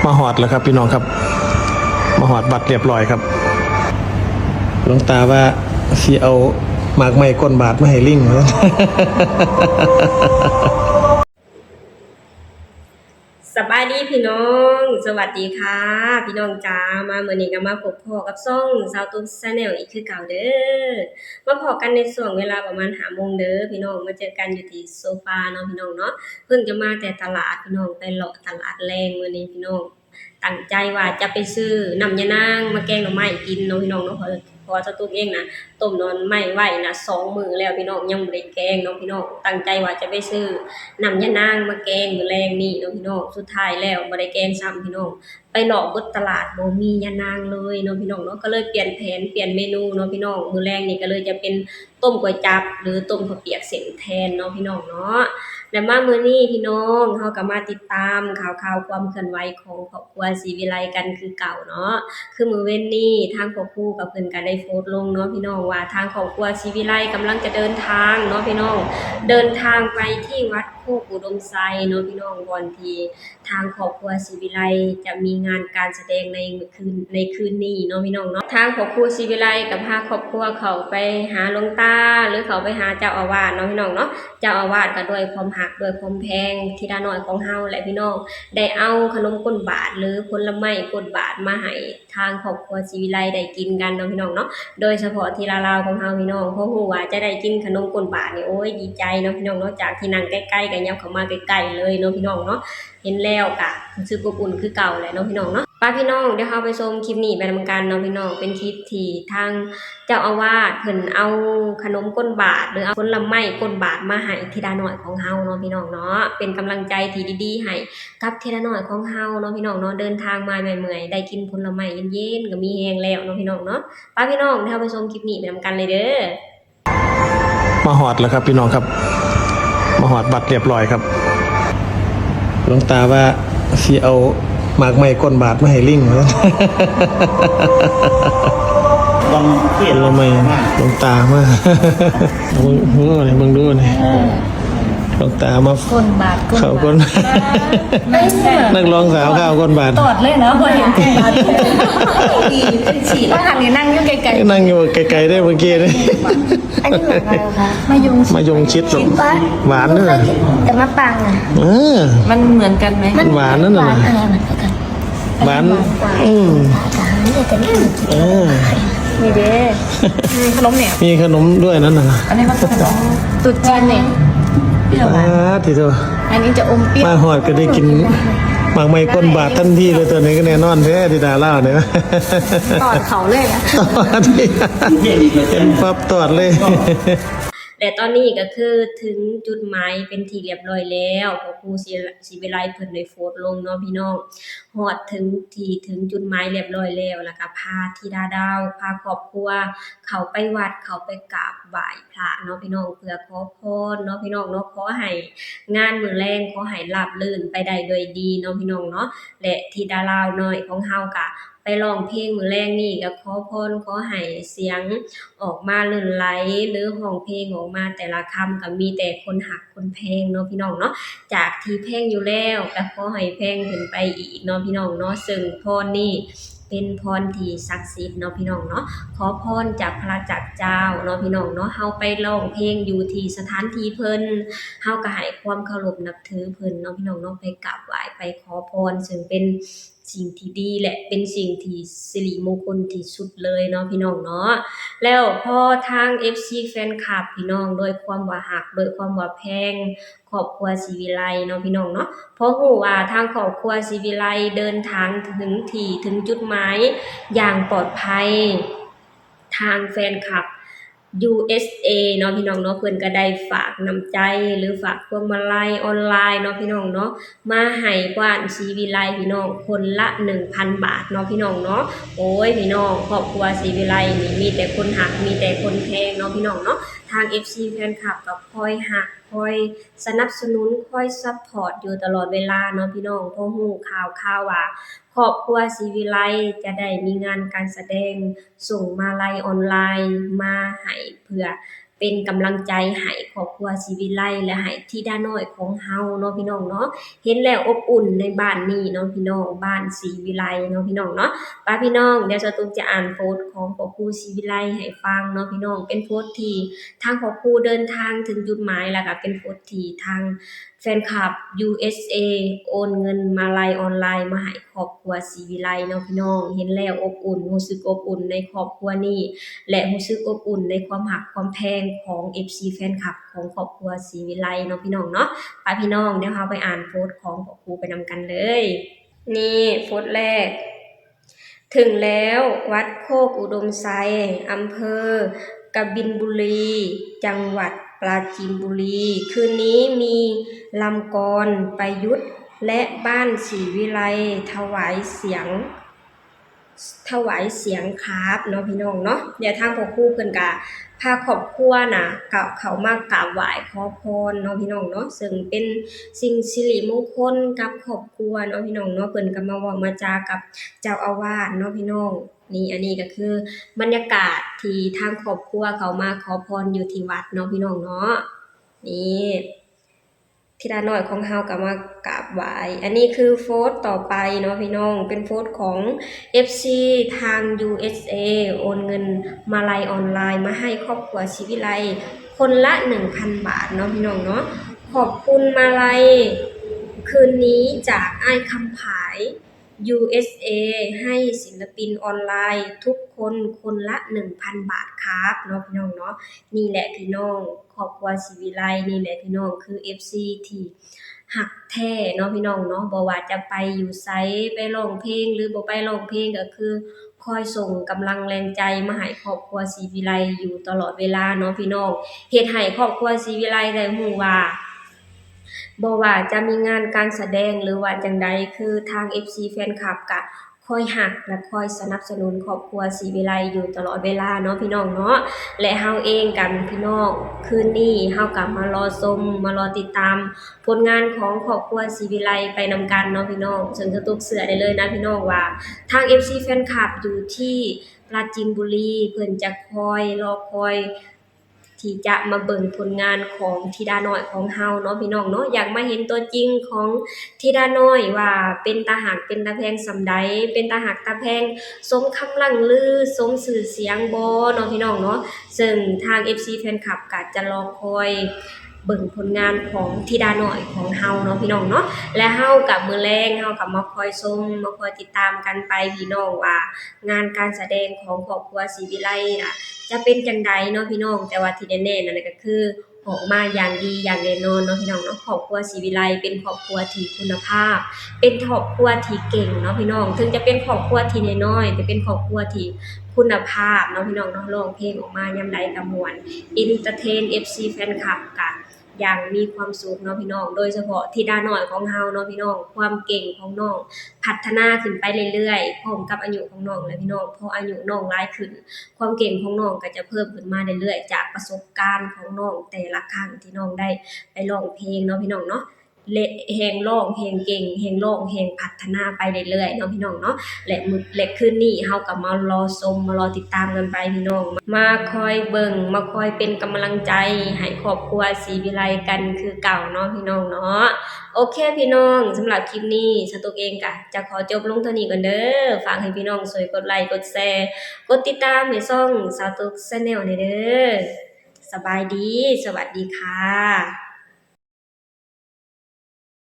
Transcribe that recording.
มาหอดแล้วครับพี่น้องครับมาหอดบัตรเรียบร้อยครับหลวงตาว่าสิเอาหมากไม้ก้นบาทมาให้ลิงสบายดีพี่น้องสวัสดีค่ะพี่น้องจ้ามาเมื่อนี้ก็มาพบพ่อกับซ่องสาวตุ้นชาแนลอีกคือเก่าเด้อมาพอกันในช่วงเวลาประมาณ5 โมงเด้อพี่น้องมาเจอกันอยู่ที่โซฟาเนาะพี่น้องเนาะเพิ่งจะมาแต่ตลาดพี่น้องไปเลาะตลาดแรงมื้อนี้พี่น้องตั้งใจว่าจะไปซื้อน้ำยานางมาแกงหน่อไม้กินเนาะพี่น้องเนาะเพราะว่าสตูเองนะต้มนอนไม้ไว้นะ2 มื้อแล้วพี่น้องยังบ่ได้แกงเนาะพี่น้องตั้งใจว่าจะไปซื้อน้ำยานางมาแกงมื้อแรงนี่เนาะพี่น้องสุดท้ายแล้วบ่ได้แกงซ้ำพี่น้องไปเลาะเบิดตลาดบ่มียานางเลยเนาะพี่น้องเนาะก็เลยเปลี่ยนแผนเปลี่ยนเมนูเนาะพี่น้องมื้อแรงนี่ก็เลยจะเป็นต้มก๋วยจั๊บหรือต้มข้าวเปียกเส้นแทนเนาะพี่น้องเนาะและมามื้อนี้พี่น้องเฮาก็มาติดตามข่าวความเคลื่อนไหวของครอบครัวศรีวิไลกันคือเก่าเนาะคือมื้อเว้นนี้ทางครอบครัวกับเพิ่นก็ได้โพสต์ลงเนาะพี่น้องว่าทางครอบครัวศรีวิไลกำลังจะเดินทางเนาะพี่น้องเดินทางไปที่วัดโคกอุดมไซเนาะพี่น้องวันที่ทางครอบครัวศรีวิไลจะมีงานการแสดงในคืนนี้เนาะพี่น้องเนาะทางครอบครัวศรีวิไลก็พาครอบครัวเขาไปหาหลวงตาหรือเขาไปหาเจ้าอาวาสเนาะพี่น้องเนาะเจ้าอาวาสก็ด้วยความหักด้วยความแพงธิดาน้อยของเฮาแหละพี่น้องได้เอาขนมก้นบาทหรือผลไม้ก้นบาทมาให้ทางครอบครัวศรีวิไลได้กินกันเนาะพี่น้องเนาะโดยเฉพาะที่ลาวของเฮาพี่น้องเพราะฮู้ว่าจะได้กินขนมก้นบาทนี่โอ้ยดีใจเนาะพี่น้องเนาะจากที่นั่งใกล้ๆก็ยับเข้ามาใกล้ๆเลยเนาะพี่น้องเนาะเห็นแล้วก็รู้สึกอบอุ่นคือเก่าแหละเนาะพี่น้องเนาะป้าพี่น้องเดี๋ยวเฮาไปชมคลิปนี้ไปนำกันเนาะพี่น้องเป็นคลิปที่ทางเจ้าอาวาสเพิ่นเอาขนมก้นบาทหรือเอาผลไม้ก้นบาทมาให้ธิดาน้อยของเฮาเนาะพี่น้องเนาะเป็นกำลังใจที่ดีๆให้กับธิดาน้อยของเฮาเนาะพี่น้องเนาะเดินทางมาเมื่อยๆได้กินผลไม้เย็นๆก็มีแฮงแล้วเนาะพี่น้องเนาะป้าพี่น้องเดี๋ยวเฮาไปชมคลิปนี้ไปนำกันเลยเด้อมาหอดแล้วครับพี่น้องครับมาหอดบัตรเรียบร้อยครับหลวงตาว่าสิเอาหมากไม้ก้นบาทมาให้ลิงลองเขียน เราไม่หลวงตามามึงอะไรมึงดูนี่หลวงตามาก้นบาทเขาก้นนักร้องสาวข้าวก้นบาทตอดเลยนะพอเห็นก้นบาทดีเป็นฉีดถ้าหันนี่นั่งอยู่ไกลๆนั่งอยู่ไกลๆได้เมื่อกี้เลยอันนี้อะไรคะมายงชิดหวานเนอะแต่มะปังอ่ะมันเหมือนกันไหมมันหวานนั่นน่ะหวานมีเด้มีขนมเนี่ยมีขนมด้วยนั่นน่ะอันนี้มันขนมตุ๊ดจีนเนี่ยเปรี้ยวหวานทีเดียวอันนี้จะอมเปรี้ยวมาหอดก็ได้กินหมากไม้ก้นบาททันทีเลยตัวนี้ก็แน่นอนแท้ที่ดาเล่าเนี่ยตอดเขาเลยนะเป็นปั๊บตอดเลยและตอนนี้ก็คือถึงจุดหมายเป็นที่เรียบร้อยแล้วพอครูศิวิไลเพิ่นได้โพสต์ลงเนาะพี่น้องฮอดถึงจุดหมายเรียบร้อยแล้วแล้วก็พาธิดาดาวพาครอบครัวเข้าไปวัดเข้าไปกราบไหว้พระเนาะพี่น้องเพื่อขอพรเนาะพี่น้องเนาะขอให้งานมื้อแลงขอให้ราบรื่นไปได้ด้วยดีเนาะพี่น้องเนาะและธิดาลาวน้อยของเฮาก็ไปร้องเพลงมื้อแรงนี่ก็ขอพรขอให้เสียงออกมาลื่นไหลหรือร้องเพลงออกมาแต่ละคำก็มีแต่คนหักคนแพงเนาะพี่น้องเนาะจากที่แพงอยู่แล้วก็ขอให้แพงขึ้นไปอีกเนาะพี่น้องเนาะซึ่งพรนี่เป็นพรที่ศักดิ์สิทธิ์เนาะพี่น้องเนาะขอพรจากพระจากเจ้าเนาะพี่น้องเนาะเฮาไปร้องเพลงอยู่ที่สถานที่เพิ่นเฮาก็ให้ความเคารพนับถือเพิ่นเนาะพี่น้องเนาะไปกราบไหว้ไปขอพรซึ่งเป็นสิ่งที่ดีและเป็นสิ่งที่สิริมงคลที่สุดเลยเนาะพี่น้องเนาะแล้วพอทาง FC แฟนคลับพี่น้องโดยความว่าฮักโดยความว่าแพงครอบครัวศรีวิไลเนาะพี่น้องเนาะเพราะฮู้ว่าทางครอบครัวศรีวิไลเดินทางถึงจุดหมายอย่างปลอดภัยทางแฟนคลับUSA เนาะพี่น้องเนาะเพิ่นก็ได้ฝากน้ำใจหรือฝากพวงมาลัยออนไลน์เนาะพี่น้องเนาะมาให้บ้านศรีวิไลพี่น้องคนละ 1,000 บาทเนาะพี่น้องเนาะโอ้ยพี่น้องครอบครัวศรีวิไลนี่มีแต่คนหักมีแต่คนแพงเนาะพี่น้องเนาะทาง FC แฟนคลับก็คอยหักคอยสนับสนุนคอยซัพพอร์ตอยู่ตลอดเวลาเนาะพี่น้องเพราะฮู้ข่าวว่าครอบครัวศรีวิไลจะได้มีงานการแสดงส่งมาลัยออนไลน์มาให้เพื่อ เป็นกำลังใจให้ครอบครัวศรีวิไลและให้ธิดาน้อยของเฮาเนาะพี่น้องเนาะเห็นแล้วอบอุ่นในบ้านนี้เนาะพี่น้องบ้านศรีวิไลเนาะพี่น้องเนาะป้าพี่น้องเดี๋ยวสตุ้มจะอ่านโพสต์ของครอบครัวศรีวิไลให้ฟังเนาะพี่น้องเป็นโพสต์ที่ทางครอบครัวเดินทางถึงจุดหมายแล้วก็เป็นโพสต์ที่ทางแฟนคลับ USA โอนเงินมาลัยออนไลน์มาให้ครอบครัวศรีวิไลเนาะพี่น้องเห็นแล้วอบอุ่นรู้สึกอบอุ่นในครอบครัวนี้และรู้สึกอบอุ่นในความรักความแพงของ FC แฟนคลับของครอบครัวศรีวิไลเนาะพี่น้องเนาะไปพี่น้องเดี๋ยวเราไปอ่านโพสต์ของครอบครัวไปนำกันเลยนี่โพสต์แรกถึงแล้ววัดโคกอุดมไซอำเภอกบินบุรีจังหวัดปราจีนบุรีคืนนี้มีลำกรประยุทธ์และบ้านศรีวิไลถวายเสียงครับเนาะพี่น้องเนาะเดี๋ยวทางพ่อครูเพิ่นก็พาครอบครัวน่ะกับเขามากราบไหว้ขอพรเนาะพี่น้องเนาะซึ่งเป็นสิ่งสิริมงคลกับครอบครัวเนาะพี่น้องเนาะเพิ่นก็มาเว้ามาจากับเจ้าอาวาสเนาะพี่น้องนี่อันนี้ก็คือบรรยากาศที่ทางครอบครัวเขามาขอพรอยู่ที่วัดเนาะพี่น้องเนาะนี่ธิดาน้อยของเฮาก็มากราบไหว้อันนี้คือโพสต์ต่อไปเนาะพี่น้องเป็นโพสต์ของ FC ทาง USA โอนเงินมาลัยออนไลน์มาให้ครอบครัวศรีวิไลคนละ 1,000 บาทเนาะพี่น้องเนาะขอบคุณมาลัยคืนนี้จากอ้ายคำผาย USA ให้ศิลปินออนไลน์ทุกคนคนละ 1,000 บาทครับเนาะพี่น้องเนาะนี่แหละพี่น้องครอบครัวศรีวิไลนี่แหละพี่น้องคือ FC ที่หักแท้เนาะพี่น้องเนาะบ่ว่าจะไปอยู่ไสไปร้องเพลงหรือบ่ไปร้องเพลงก็คือคอยส่งกำลังแรงใจมาให้ครอบครัวศรีวิไลอยู่ตลอดเวลาเนาะพี่น้องเฮ็ดให้ครอบครัวศรีวิไลได้รู้ว่าบ่ว่าจะมีงานการแสดงหรือว่าจั่งใดคือทาง FC แฟนคลับก็คอยหักและคอยสนับสนุนครอบครัวศรีวิไลอยู่ตลอดเวลาเนาะพี่น้องเนาะและเฮาเองกันพี่น้องคืนนี้เฮาก็มารอชมมารอติดตามผลงานของครอบครัวศรีวิไลไปนำกันเนาะพี่น้องซึ่งจะตุกเสือได้เลยนะพี่น้องว่าทาง FC แฟนคลับอยู่ที่ปราจีนบุรีเพิ่นจะคอยรอคอยที่จะมาเบิ่งผลงานของธิดาน้อยของเฮาเนาะพี่น้องเนาะอยากมาเห็นตัวจริงของธิดาน้อยว่าเป็นตาหักเป็นตาแพงส่ำใดเป็นตาหักตาแพงสมคำล่ำลือสมชื่อเสียงบ่เนาะพี่น้องเนาะซึ่งทาง FC แฟนคลับก็จะรอคอยเบิ่งผลงานของธิดาน้อยของเฮาเนาะพี่น้องเนาะและเฮากับมื้อแลงเฮาก็มาคอยชมมาคอยติดตามกันไปพี่น้องว่างานการแสดงของครอบครัวศรีวิไลน่ะจะเป็นจังใดเนาะพี่น้องแต่ว่าที่แน่ๆนั่นก็คือออกมาอย่างดีอย่างแน่นอนเนาะพี่น้องเนาะครอบครัวศรีวิไลเป็นครอบครัวที่คุณภาพเป็นครอบครัวที่เก่งเนาะพี่น้องถึงจะเป็นครอบครัวที่น้อยๆแต่เป็นครอบครัวที่คุณภาพเนาะพี่น้องเนาะร้องเพลงออกมายามใดก็ม่วนเอนเตอร์เทน FC แฟนคลับก็อย่างมีความสุขเนาะพี่น้องโดยเฉพาะธิดาน้อยของเฮาเนาะพี่น้องความเก่งของน้องพัฒนาขึ้นไปเรื่อยๆพร้อมกับอายุของน้องและพี่น้องพออายุน้องหลายขึ้นความเก่งของน้องก็จะเพิ่มขึ้นมาเรื่อยๆจากประสบการณ์ของน้องแต่ละครั้งที่น้องได้ไปร้องเพลงเนาะพี่น้องเนาะแฮงร้องแฮงเก่งแฮงร้องแฮงพัฒนาไปเรื่อยๆเนาะพี่น้องเนาะและคืนนี้เฮาก็มารอชมมารอติดตามกันไปพี่น้องมาคอยเบิ่งมาคอยเป็นกำลังใจให้ครอบครัวศรีวิไลกันคือเก่าเนาะพี่น้องเนาะโอเคพี่น้องสำหรับคลิปนี้สตุกเองก็จะขอจบลงเท่านี้ก่อนเด้อฝากให้พี่น้องช่วยกดไลค์กดแชร์กดติดตามให้ช่องสตุก Channel เด้อสบายดีสวัสดีค่ะ